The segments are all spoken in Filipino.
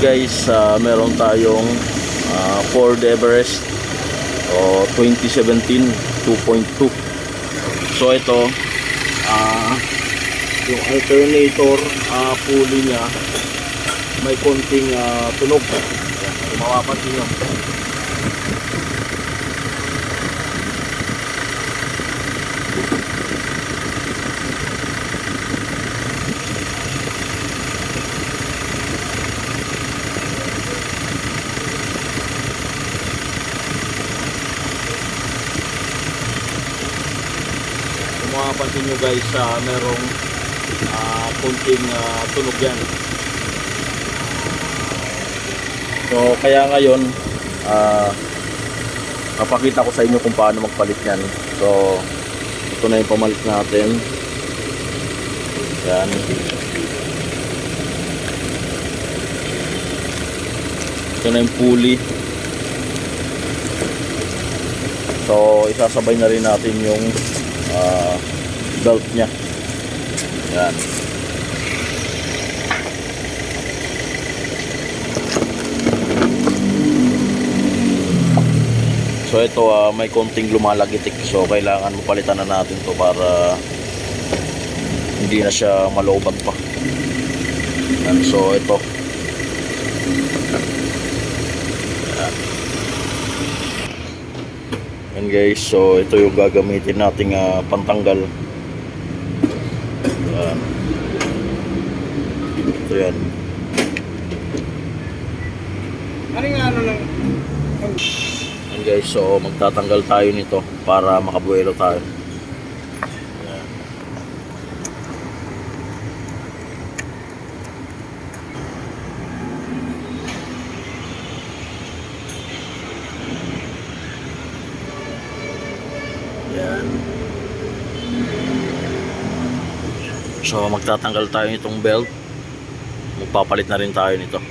guys, meron tayong Ford Everest o 2017 2.2. So ito yung alternator pulley nya may konting tunog. Kung mapapansin nyo, mapapansin nyo guys, merong kunting tunog yan. So kaya ngayon papakita ko sa inyo kung paano magpalit yan. So ito na yung pamalit natin. Yan. Ito na yung pulley. So isasabay na rin natin yung belt nya. Yan. So ito may konting lumalagitik. So kailangan palitan na natin to para hindi na siya malobat pa. Yan. So ito. Yan. Yan guys. So ito yung gagamitin nating pantanggal. Yan. Ito yan. Ano nga lang? Yan guys, so magtatanggal tayo nito para makabuelo tayo. Yan. Yan. So magtatanggal tayo nitong belt. Magpapalit na rin tayo nito.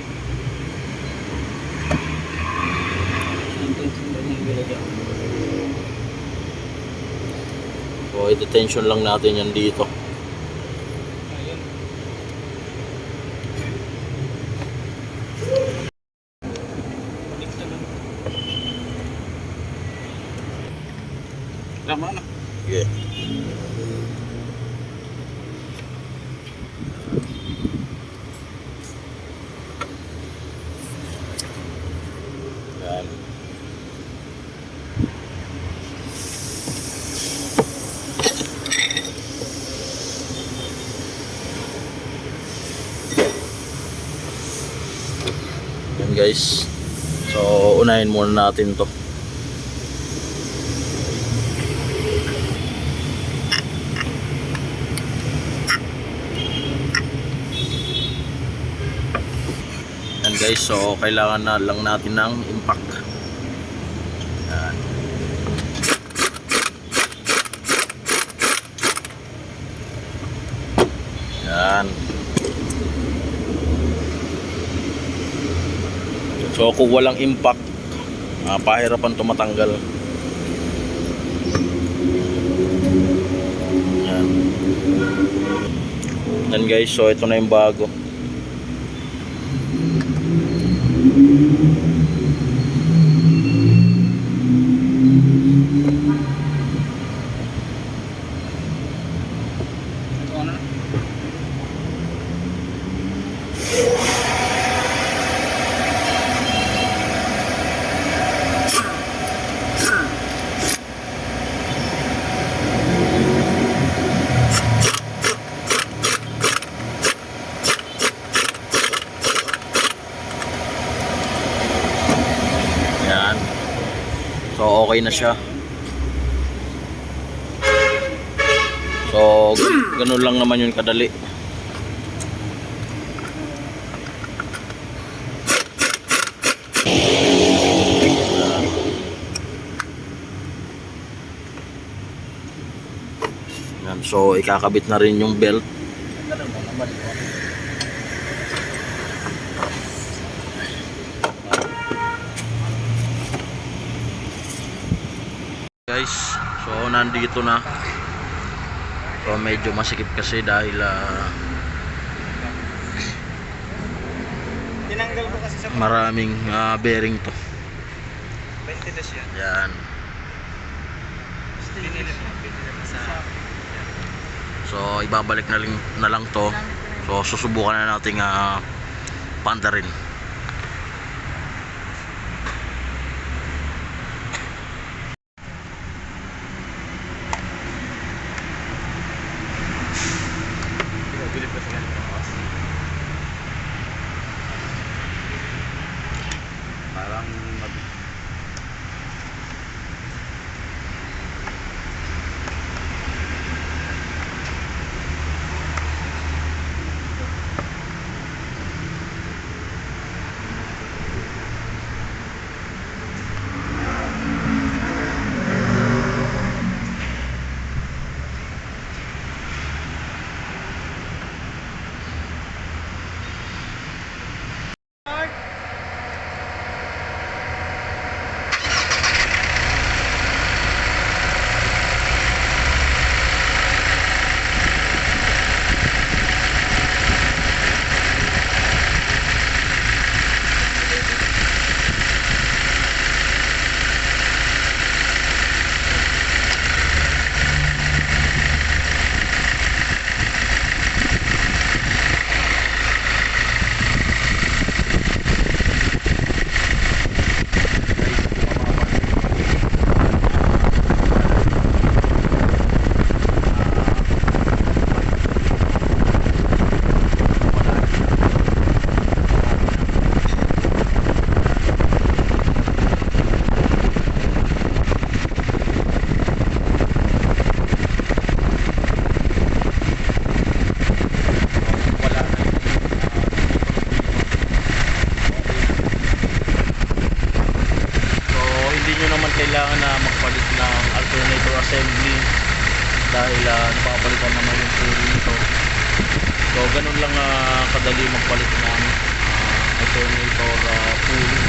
So i-detention lang natin yan dito. Tama na. Okay. Yan. Yan guys. So unahin muna natin to. Yan guys, so kailangan na lang natin ng impact. Yan. Yan. So kung walang impact, pahirapan ito matanggal. Yan. Yan guys, so ito na yung bago. So okay na siya. So ganun lang naman yun kadali. Yan. So ikakabit na rin yung belt. Guys, so nandito na. So medyo masikip kasi dahil Tinanggal ko kasi sa Maraming bearing to. 20 dash yan. Yan. Binili mo sa... So ibabalik na lang to. So susubukan na nating panda rin. Binili ko sila. Parang kailangan na magpalit ng alternator assembly dahil napapalitan naman yung pulley nito. So ganun lang kadali magpalit ng alternator pulley.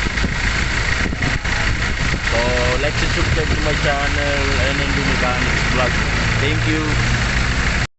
So like and subscribe to my channel, NNB Mechanics Vlog. Thank you.